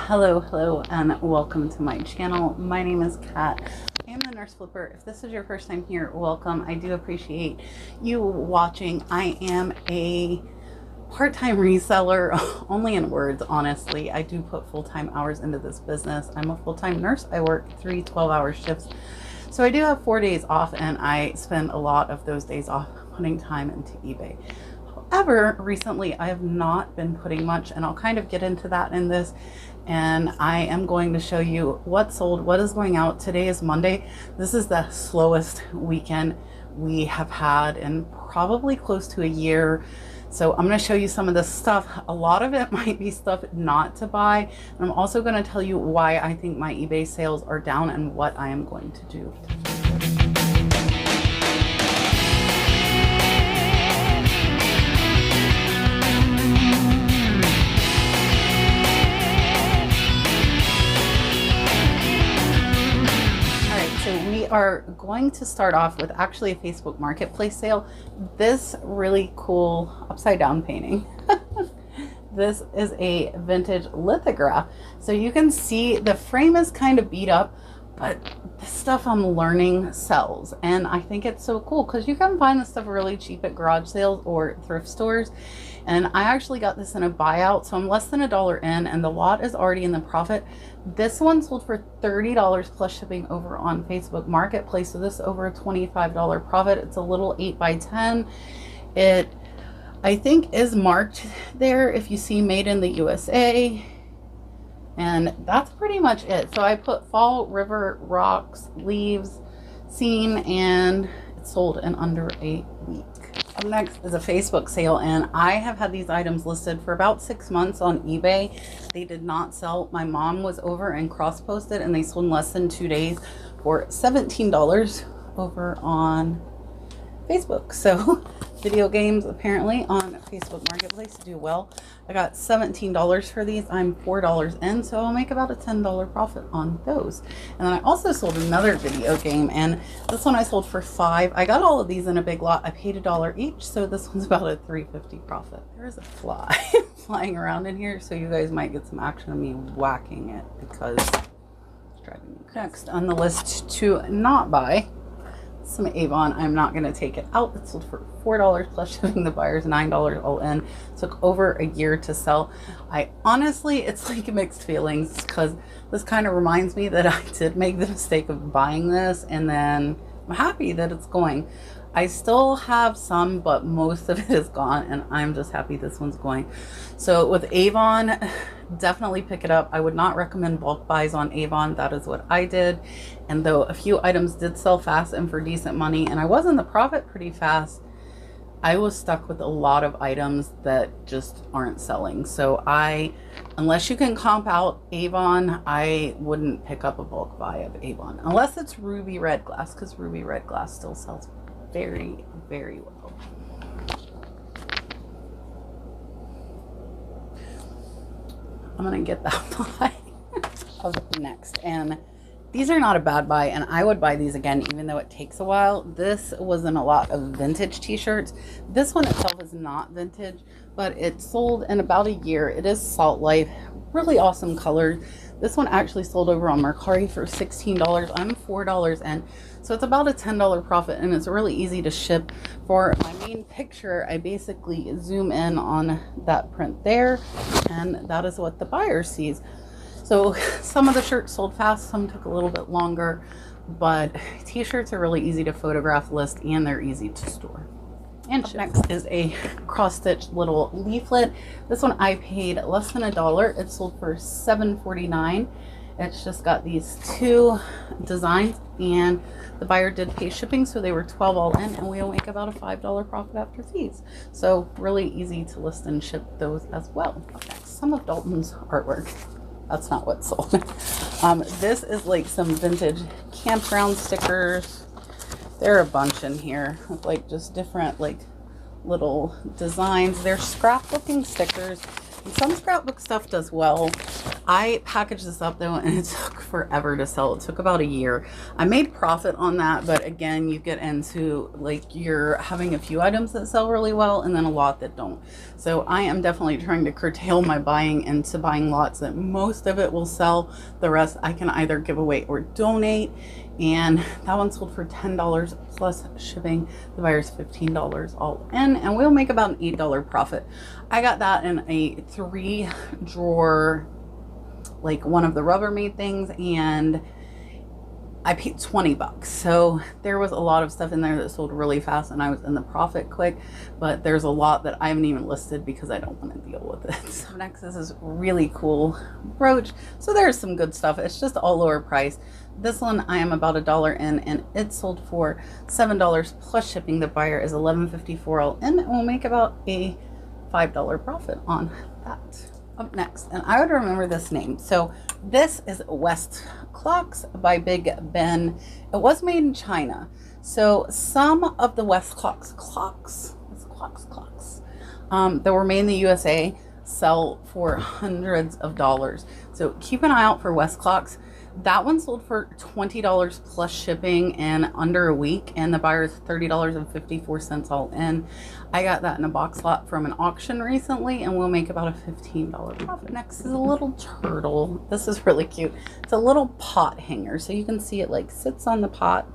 Hello, and welcome to my channel. My name is Kat. I am the Nurse Flipper. If this is your first time here, welcome. I do appreciate you watching. I am a part-time reseller, only in words, honestly. I do put full-time hours into this business. I'm a full-time nurse. I work 3 12-hour shifts. So I do have 4 days off, and I spend a lot of those days off putting time into eBay. However, recently I have not been putting much, and I'll kind of get into that in this. And I am going to show you what sold, what is going out. Today is Monday. This is the slowest weekend we have had in probably close to a year. So I'm going to show you some of this stuff. A lot of it might be stuff not to buy. And I'm also going to tell you why I think my eBay sales are down and what I am going to do. We are going to start off with actually a Facebook Marketplace sale. This really cool upside down painting. This is a vintage lithograph. So you can see the frame is kind of beat up, but the stuff I'm learning sells. And I think it's so cool because you can find this stuff really cheap at garage sales or thrift stores. And I actually got this in a buyout, so I'm less than $1 in, and the lot is already in the profit. This one sold for $30 plus shipping over on Facebook Marketplace, so this is over a $25 profit. It's a little 8x10. It, I think, is marked there if you see made in the USA, and that's pretty much it. So I put fall, river, rocks, leaves, scene, and it sold in under a week. Up next is a Facebook sale, and I have had these items listed for about 6 months on eBay. They did not sell. My mom was over and cross-posted, and they sold in less than 2 days for $17 over on Facebook. So video games apparently on Facebook Marketplace do well. I got $17 for these. I'm $4 in, so I'll make about a $10 profit on those. And then I also sold another video game, and this one I sold for $5. I got all of these in a big lot. I paid $1 each, so this one's about a $3.50 profit. There is a fly flying around in here, so you guys might get some action of me whacking it because it's driving me crazy. Next on the list to not buy, some Avon. I'm not going to take it out. It sold for $4 plus shipping. The buyer's $9 all in. Took over a year to sell. I honestly, it's like mixed feelings because this kind of reminds me that I did make the mistake of buying this, and then I'm happy that it's going. I still have some, but most of it is gone, and I'm just happy this one's going. So with Avon, definitely pick it up. I would not recommend bulk buys on Avon. That is what I did. And though a few items did sell fast and for decent money, and I was in the profit pretty fast, I was stuck with a lot of items that just aren't selling. So unless you can comp out Avon, I wouldn't pick up a bulk buy of Avon unless it's ruby red glass, because ruby red glass still sells very, very well. I'm gonna get that buy up next, and these are not a bad buy, and I would buy these again even though it takes a while. This was in a lot of vintage t-shirts. This one itself is not vintage, but it sold in about a year. It is Salt Life, really awesome colors. This one actually sold over on Mercari for $16. I'm $4 in, so it's about a $10 profit, and it's really easy to ship. For my main picture, I basically zoom in on that print there, and that is what the buyer sees. So some of the shirts sold fast, some took a little bit longer, but t-shirts are really easy to photograph, list, and they're easy to store. And next is a cross-stitch little leaflet. This one I paid less than $1. It sold for $7.49. It's just got these 2 designs, and the buyer did pay shipping, so they were $12 all in, and we'll make about a $5 profit after fees. So really easy to list and ship those as well. Next, some of Dalton's artwork. That's not what sold. This is like some vintage campground stickers. There are a bunch in here with like just different like little designs. They're scrapbooking stickers, and some scrapbook stuff does well. I packaged this up though, and it took forever to sell. It took about a year. I made profit on that, but again, you get into like you're having a few items that sell really well and then a lot that don't. So I am definitely trying to curtail my buying into buying lots that most of it will sell. The rest I can either give away or donate. And that one sold for $10 plus shipping. The buyer's $15 all in, and we'll make about an $8 profit. I got that in a 3-drawer, like one of the Rubbermaid things, and I paid 20 bucks. So there was a lot of stuff in there that sold really fast and I was in the profit quick, but there's a lot that I haven't even listed because I don't want to deal with it. So next is this really cool brooch. So there's some good stuff. It's just all lower price. This one I am about $1 in, and it sold for $7 plus shipping. The buyer is $11.54 all in, and we'll make about a $5 profit on that. Up next, and I would remember this name. So this is West Clocks by Big Ben. It was made in China. So some of the West clocks that were made in the USA sell for hundreds of dollars. So keep an eye out for West Clocks. That one sold for $20 plus shipping in under a week, and the buyer is $30.54 all in. I got that in a box lot from an auction recently, and we'll make about a $15 profit. Next is a little turtle. This is really cute. It's a little pot hanger, so you can see it like sits on the pot,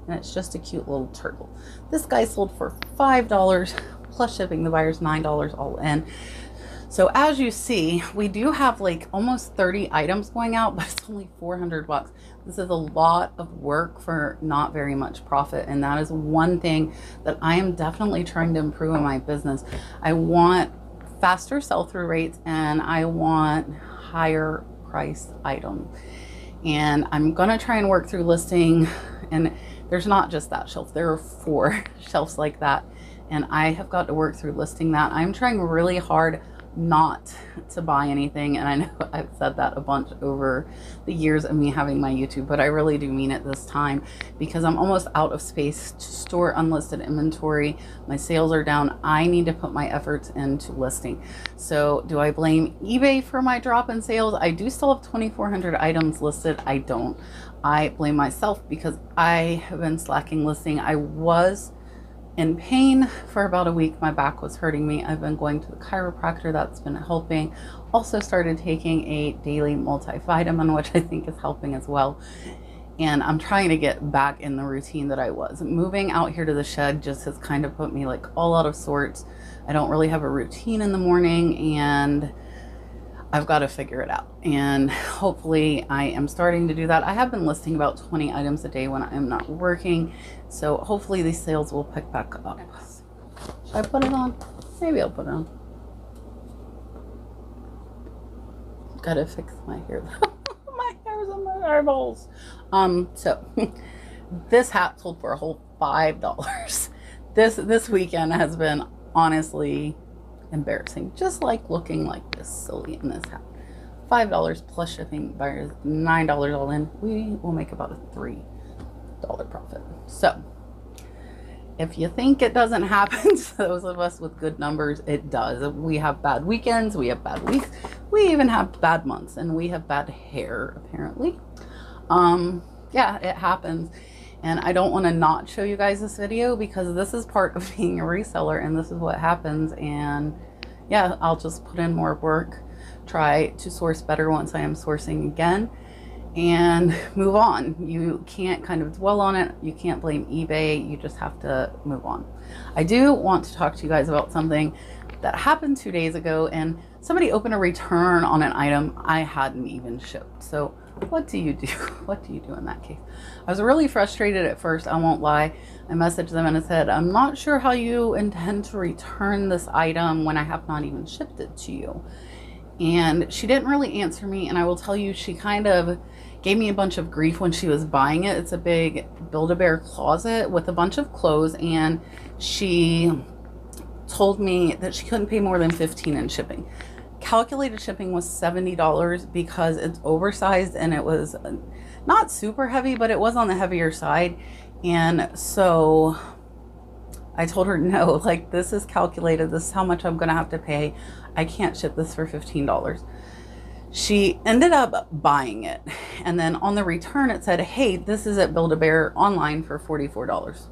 and it's just a cute little turtle. This guy sold for $5 plus shipping. The buyer's $9 all in. So as you see, we do have like almost 30 items going out, but it's only 400 bucks. This is a lot of work for not very much profit. And that is one thing that I am definitely trying to improve in my business. I want faster sell-through rates, and I want higher priced items. And I'm gonna try and work through listing, and there's not just that shelf, there are 4 shelves like that. And I have got to work through listing that. I'm trying really hard not to buy anything, and I know I've said that a bunch over the years of me having my YouTube, but I really do mean it this time because I'm almost out of space to store unlisted inventory. My sales are down. I need to put my efforts into listing. So do I blame eBay for my drop in sales? I do still have 2,400 items listed. I don't. I blame myself because I have been slacking listing. I was in pain for about a week. My back was hurting me. I've been going to the chiropractor. That's been helping. Also started taking a daily multivitamin, which I think is helping as well. And I'm trying to get back in the routine that I was. Moving out here to the shed just has kind of put me like all out of sorts. I don't really have a routine in the morning, and I've got to figure it out. And hopefully I am starting to do that. I have been listing about 20 items a day when I am not working. So hopefully these sales will pick back up. Should I put it on? Maybe I'll put it on. Gotta fix my hair. My hair's on my eyeballs. So this hat sold for a whole $5. This weekend has been honestly embarrassing, just like looking like this silly in this hat. $5 plus shipping, buyers $9 all in. We will make about a $3 profit. So if you think it doesn't happen to those of us with good numbers, it does. We have bad weekends, we have bad weeks, we even have bad months, and we have bad hair apparently. Yeah, it happens. And I don't want to not show you guys this video because this is part of being a reseller, and this is what happens. And yeah, I'll just put in more work, try to source better once I am sourcing again, and move on. You can't kind of dwell on it. You can't blame eBay. You just have to move on. I do want to talk to you guys about something that happened 2 days ago, and somebody opened a return on an item I hadn't even shipped. So what do you do? What do you do in that case? I was really frustrated at first, I won't lie. I messaged them and I said, I'm not sure how you intend to return this item when I have not even shipped it to you. And she didn't really answer me, and I will tell you, she kind of gave me a bunch of grief when she was buying it. It's a big Build-A-Bear closet with a bunch of clothes, and she told me that she couldn't pay more than $15 in shipping. Calculated shipping was $70 because it's oversized, and it was not super heavy, but it was on the heavier side. And so I told her, no, like, this is calculated. This is how much I'm going to have to pay. I can't ship this for $15. She ended up buying it, and then on the return it said, hey, this is at Build-A-Bear online for $44.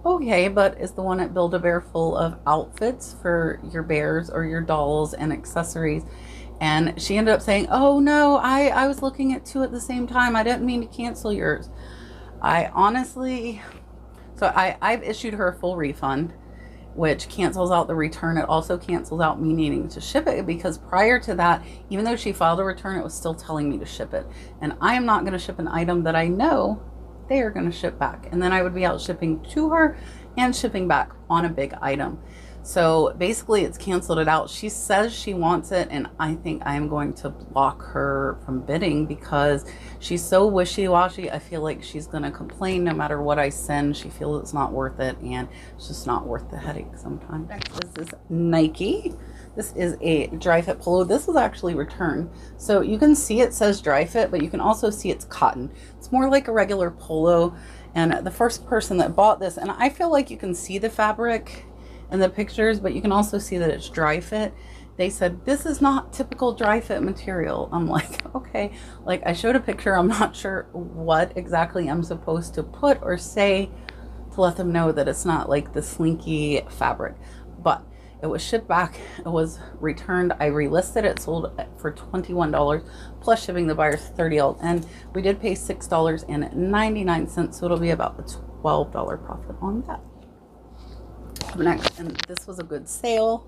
Okay, but is the one at Build-A-Bear full of outfits for your bears or your dolls and accessories? And she ended up saying, oh no, I was looking at two at the same time. I didn't mean to cancel yours. I honestly, so I've issued her a full refund, which cancels out the return. It also cancels out me needing to ship it, because prior to that, even though she filed a return, it was still telling me to ship it. And I am not going to ship an item that I know they are going to ship back. And then I would be out shipping to her and shipping back on a big item. So basically it's canceled it out. She says she wants it, and I think I am going to block her from bidding because she's so wishy-washy. I feel like she's going to complain no matter what I send. She feels it's not worth it, and it's just not worth the headache sometimes. Next is this Nike. This is a dry fit polo. This was actually returned. So you can see it says dry fit, but you can also see it's cotton. It's more like a regular polo. And the first person that bought this, and I feel like you can see the fabric in the pictures, but you can also see that it's dry fit. They said, this is not typical dry fit material. I'm like, okay. Like, I showed a picture. I'm not sure what exactly I'm supposed to put or say to let them know that it's not like the slinky fabric. But it was shipped back. It was returned. I relisted it, sold for $21 plus shipping the buyer's $30 all in. We did pay $6.99, so it'll be about a $12 profit on that. Up next, and this was a good sale,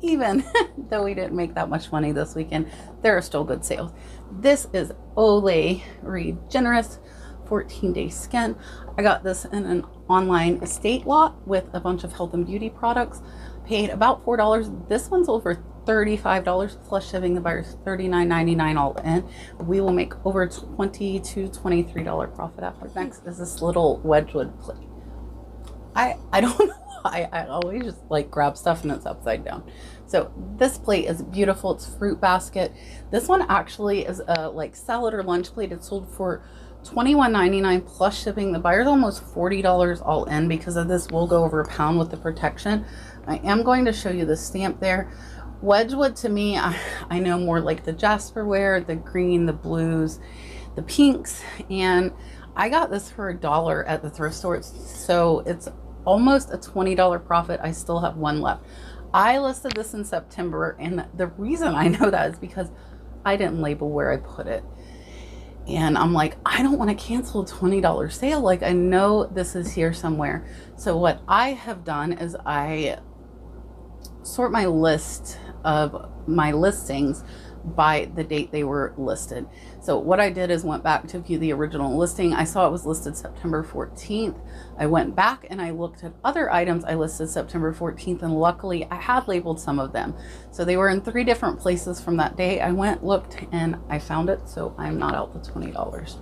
even though we didn't make that much money this weekend, there are still good sales. This is Olay Regenerous 14-day skin. I got this in an online estate lot with a bunch of health and beauty products. Paid about $4. This one's over $35 plus shipping the buyer's $39.99 all in. We will make over $20 to $23 profit after. Next is this little Wedgwood plate. I don't know. I always just like grab stuff and it's upside down. So this plate is beautiful. It's fruit basket. This one actually is a like salad or lunch plate. It's sold for $21.99 plus shipping. The buyer's almost $40 all in. Because of this, we'll go over a pound with the protection. I am going to show you the stamp there. Wedgwood to me, I know more like the Jasperware, the green, the blues, the pinks, and I got this for $1 at the thrift store. So it's almost a $20 profit. I still have one left. I listed this in September, and the reason I know that is because I didn't label where I put it. And I'm like, I don't want to cancel a $20 sale. Like, I know this is here somewhere. So what I have done is I sort my list of my listings by the date they were listed. So what I did is went back to view the original listing. I saw it was listed September 14th. I went back and I looked at other items I listed September 14th, and luckily I had labeled some of them. So they were in 3 different places from that day. I went, looked, and I found it. So I'm not out the $20.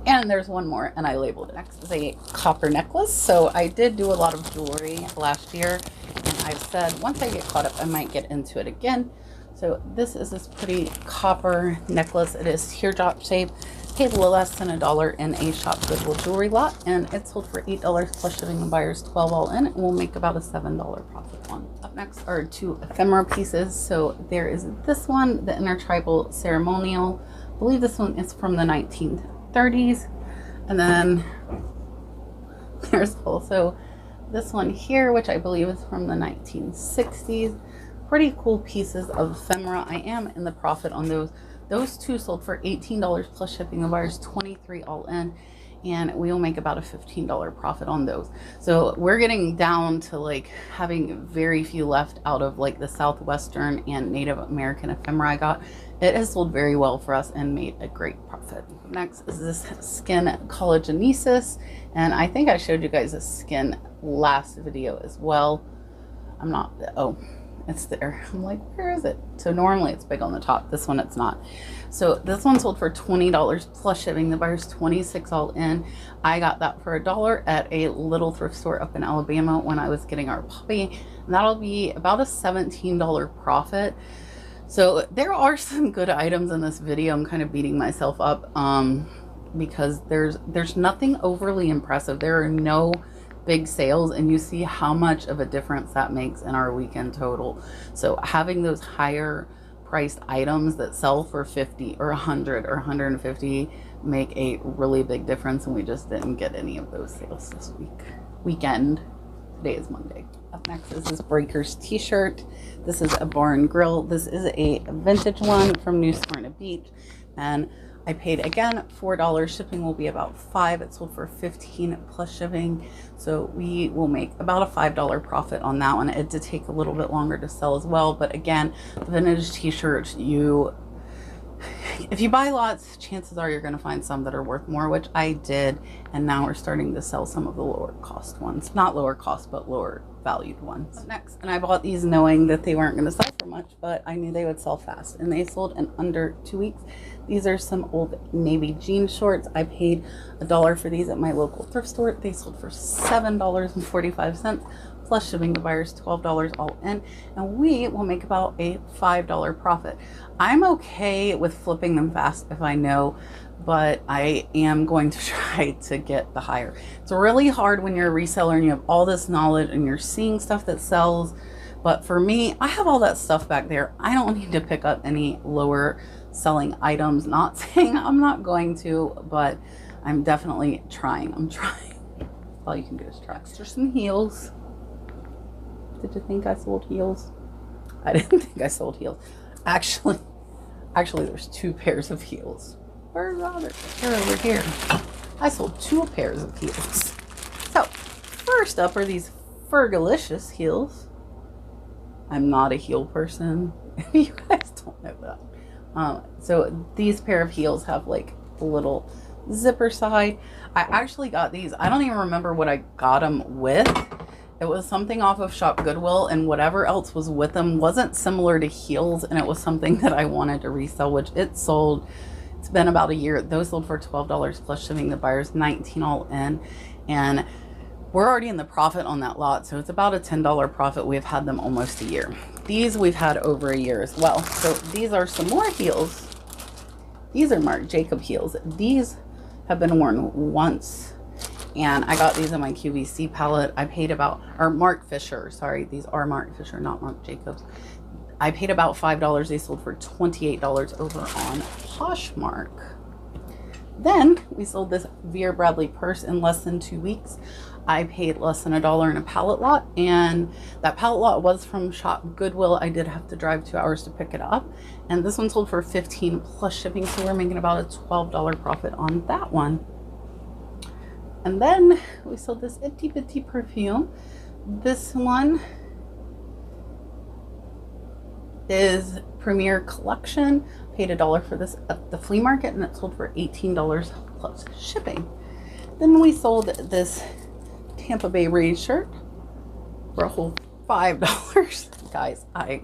And there's one more, and I labeled it. Next is a copper necklace. So I did do a lot of jewelry last year, and I've said once I get caught up, I might get into it again. So this is this pretty copper necklace. It is teardrop shape. Paid a little less than $1 in a Shop Goodwill jewelry lot, and it's sold for $8 plus shipping the buyer's $12 all in, and we'll make about a $7 profit on. Up next are 2 ephemera pieces. So there is this one, the intertribal ceremonial. I believe this one is from the 1930s. And then there's also this one here, which I believe is from the 1960s. Pretty cool pieces of ephemera. I am in the profit on those. Those 2 sold for $18 plus shipping. The buyer's $23 all in, and we will make about a $15 profit on those. So we're getting down to like having very few left out of like the Southwestern and Native American ephemera I got. It has sold very well for us and made a great profit. Next is this skin collagenesis, and I think I showed you guys this skin last video as well. I'm not, oh, it's there. I'm like, where is it? So normally it's big on the top. This one it's not. So this one sold for $20 plus shipping. The buyer's $26 all in. I got that for $1 at a little thrift store up in Alabama when I was getting our puppy. And that'll be about a $17 profit. So there are some good items in this video. I'm kind of beating myself up because there's nothing overly impressive. There are no big sales, and you see how much of a difference that makes in our weekend total. So having those higher priced items that sell for 50 or 100 or 150 make a really big difference, and we just didn't get any of those sales this weekend. Today is Monday. Up next is this Breakers t-shirt. This is a bar and grill. This is a vintage one from New Smyrna Beach, and I paid again $4. Shipping will be about $5. It sold for $15 plus shipping, so we will make about a $5 profit on that one. It did take a little bit longer to sell as well, but again, the vintage t-shirts, if you buy lots, chances are you're going to find some that are worth more, which I did, and now we're starting to sell some of the lower cost ones. Not lower cost, but lower valued ones. Up next, and I bought these knowing that they weren't going to sell for much, but I knew they would sell fast, and they sold in under 2 weeks. These are some old navy jean shorts. I paid $1 for these at my local thrift store. They sold for $7.45 plus shipping. The buyer's $12 all in, and we will make about a $5 profit. I'm okay with flipping them fast if I know, but I am going to try to get the higher. It's really hard when you're a reseller and you have all this knowledge and you're seeing stuff that sells, but for me, I have all that stuff back there. I don't need to pick up any lower selling items. Not saying I'm not going to, but I'm definitely trying. I'm trying. All you can do is try. There's some heels. Did you think I sold heels? I didn't think I sold heels. Actually, there's 2 pairs of heels. Where's the other? They're over here. I sold 2 pairs of heels. So, first up are these Fergalicious heels. I'm not a heel person. You guys don't know that. So these pair of heels have like a little zipper side. I actually got these. I don't even remember what I got them with. It was something off of Shop Goodwill, and whatever else was with them wasn't similar to heels, and it was something that I wanted to resell, which it sold. It's been about a year. Those sold for $12 plus shipping. The buyer's $19 all in, and we're already in the profit on that lot, so it's about a $10 profit. We've had them almost a year. These we've had over a year as well. So these are some more heels. These are Marc Jacob heels. These have been worn once, and I got these in my QVC palette. I paid about, or Mark Fisher, sorry, these are Mark Fisher, not Marc Jacobs. I paid about $5. They sold for $28 over on Poshmark. Then we sold this Vera Bradley purse in less than 2 weeks. I paid less than $1 in a pallet lot, and that pallet lot was from Shop Goodwill. I did have to drive 2 hours to pick it up, and this one sold for $15 plus shipping, so we're making about a $12 profit on that one. And then we sold this itty bitty perfume. This one is Premier Collection. Paid $1 for this at the flea market, and it sold for $18 plus shipping. Then we sold this Tampa Bay Rays shirt for a whole $5. Guys, I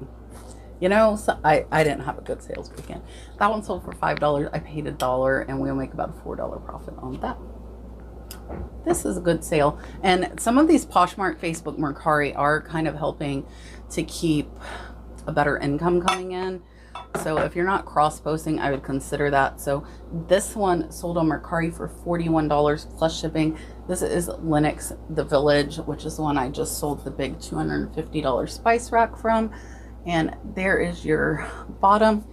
didn't have a good sales weekend. That one sold for $5. I paid $1, and we'll make about a $4 profit on that. This is a good sale, and some of these Poshmark, Facebook, Mercari are kind of helping to keep a better income coming in. So if you're not cross-posting, I would consider that. So this one sold on Mercari for $41 plus shipping. This is Linux The Village, which is the one I just sold the big $250 spice rack from. And there is your bottom,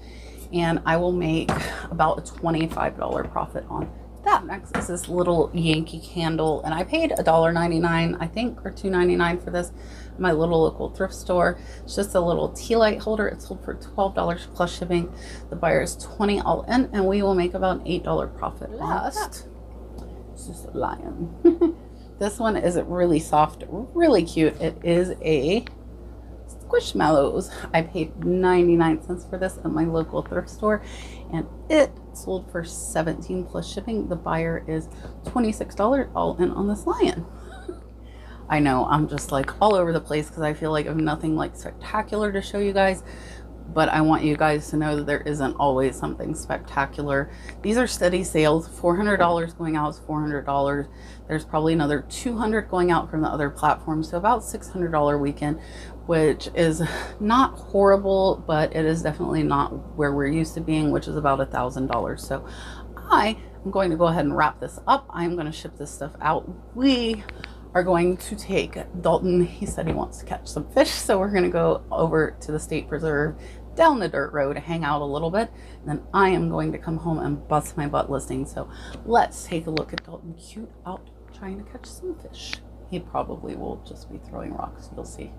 and I will make about a $25 profit on that. Next is this little Yankee candle, and I paid $1.99, I think, or $2.99 for this at my little local thrift store. It's just a little tea light holder. It sold for $12 plus shipping. The buyer is $20 all in, and we will make about an $8 profit. Last, it's just a lion. This one is really soft, really cute. It is a Squishmallows. I paid 99 cents for this at my local thrift store, and it sold for $17 plus shipping. The buyer is $26 all in on this lion. I know I'm just like all over the place because I feel like I have nothing like spectacular to show you guys, but I want you guys to know that there isn't always something spectacular. These are steady sales. $400 going out is $400. There's probably another $200 going out from the other platforms, so about $600 weekend, which is not horrible, but it is definitely not where we're used to being, which is about $1,000. So I am going to go ahead and wrap this up. I'm going to ship this stuff out. We are going to take Dalton. He said he wants to catch some fish, so we're going to go over to the state preserve, down the dirt road, hang out a little bit, and then I am going to come home and bust my butt listing. So let's take a look at Dalton Cute out trying to catch some fish. He probably will just be throwing rocks, you'll see.